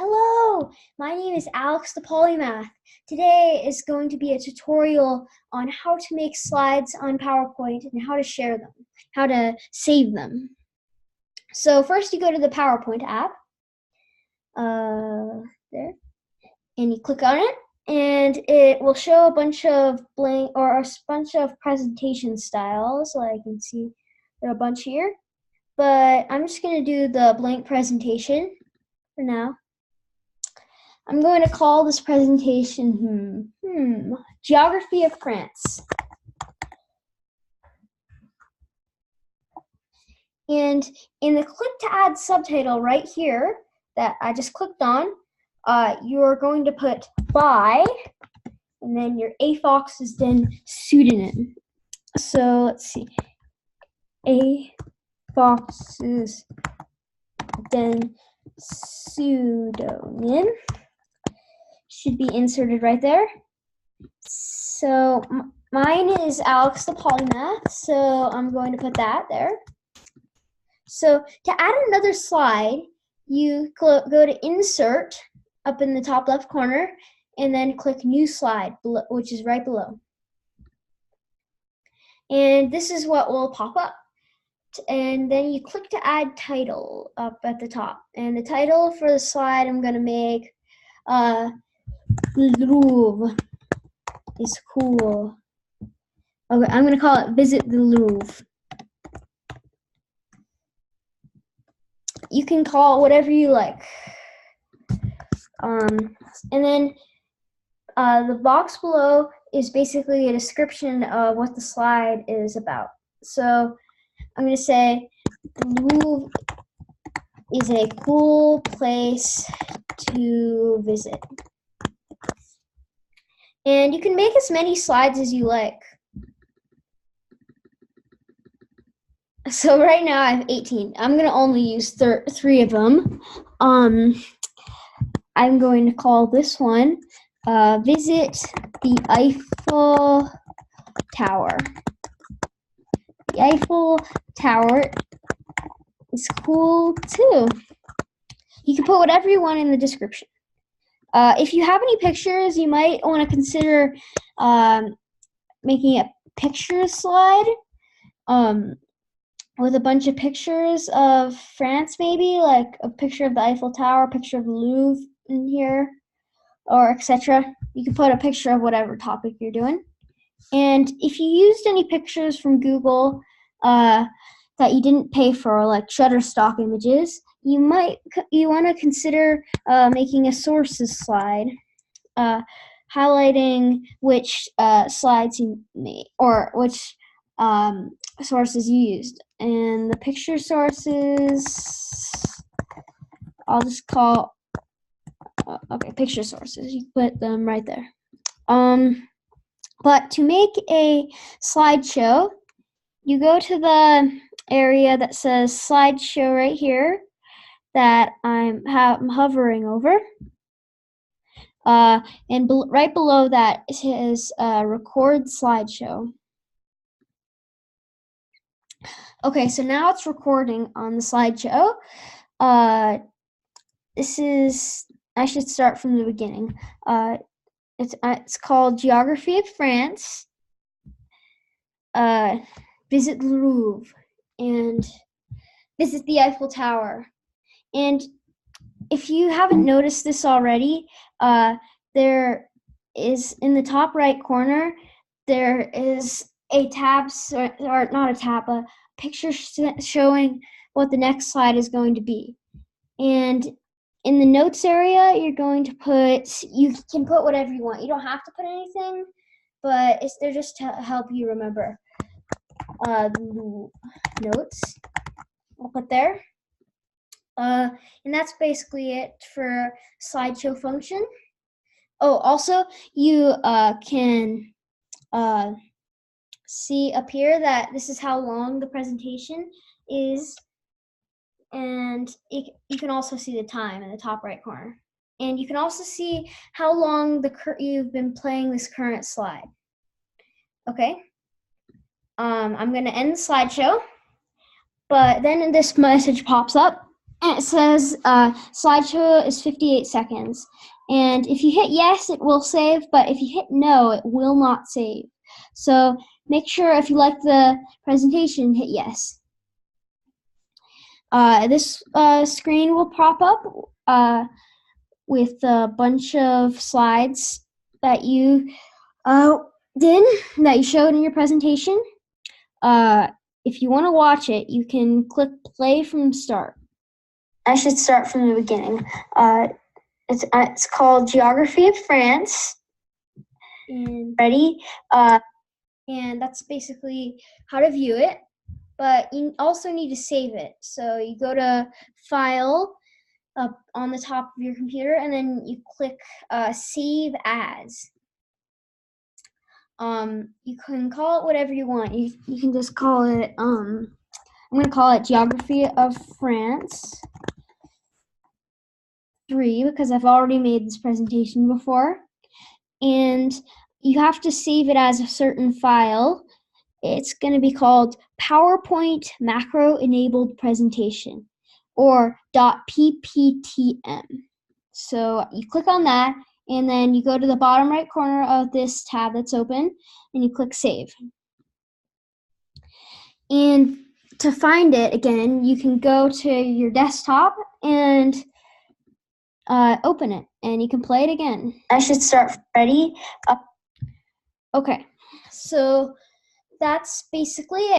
Hello, my name is Alex the Polymath. Today is going to be a tutorial on how to make slides on PowerPoint and how to share them, how to save them. So first you go to the PowerPoint app, there, and you click on it, and it will show a bunch of blank or a bunch of presentation styles. Like you can see there are a bunch here, but I'm just going to do the blank presentation for now. I'm going to call this presentation, Geography of France. And in the click to add subtitle right here that I just clicked on, you're going to put by, and then your AFOX is then pseudonym. So let's see, AFOX is then pseudonym. Should be inserted right there. So mine is Alex the Polymath, so I'm going to put that there. So to add another slide, you go to Insert up in the top left corner, and then click New Slide, which is right below. And this is what will pop up. And then you click to add title up at the top. And the title for the slide I'm going to make Louvre is cool. Okay, I'm going to call it Visit the Louvre. You can call it whatever you like. And then the box below is basically a description of what the slide is about. So I'm going to say Louvre is a cool place to visit. And you can make as many slides as you like. So right now I have 18. I'm going to only use 3 of them. I'm going to call this one Visit the Eiffel Tower. The Eiffel Tower is cool too. You can put whatever you want in the description. If you have any pictures, you might want to consider making a picture slide with a bunch of pictures of France, maybe, like a picture of the Eiffel Tower, a picture of the Louvre in here, or etc. You can put a picture of whatever topic you're doing. And if you used any pictures from Google that you didn't pay for, like Shutterstock images, you want to consider making a sources slide, highlighting which slides you made or which sources you used. And the picture sources, I'll just call picture sources. You put them right there. But to make a slideshow, you go to the area that says slideshow right here that I'm hovering over. And right below that is record slideshow. Okay, so now it's recording on the slideshow. I should start from the beginning. It's called Geography of France, Visit the Louvre, and Visit the Eiffel Tower. And if you haven't noticed this already, there is in the top right corner, there is a tab, or not a tab, a picture showing what the next slide is going to be. And in the notes area, you can put whatever you want. You don't have to put anything, but they're just to help you remember. The notes I'll put there. And that's basically it for slideshow function. Oh, also you can see up here that this is how long the presentation is, and you can also see the time in the top right corner. And you can also see how long you've been playing this current slide. Okay, I'm going to end the slideshow, but then this message pops up. And it says slideshow is 58 seconds. And if you hit yes, it will save, but if you hit no, it will not save. So make sure if you like the presentation, hit yes. This screen will pop up with a bunch of slides that you that you showed in your presentation. If you want to watch it, you can click play from the start. I should start from the beginning. It's called Geography of France. And ready? And that's basically how to view it. But you also need to save it. So you go to File up on the top of your computer, and then you click Save As. You can call it whatever you want. You can just call it, I'm going to call it Geography of France 3 because I've already made this presentation before. And you have to save it as a certain file. It's going to be called PowerPoint Macro Enabled Presentation, or .pptm. So you click on that, and then you go to the bottom right corner of this tab that's open, and you click Save. And to find it again, you can go to your desktop and open it, and you can play it again. I should start ready. Okay, so that's basically it.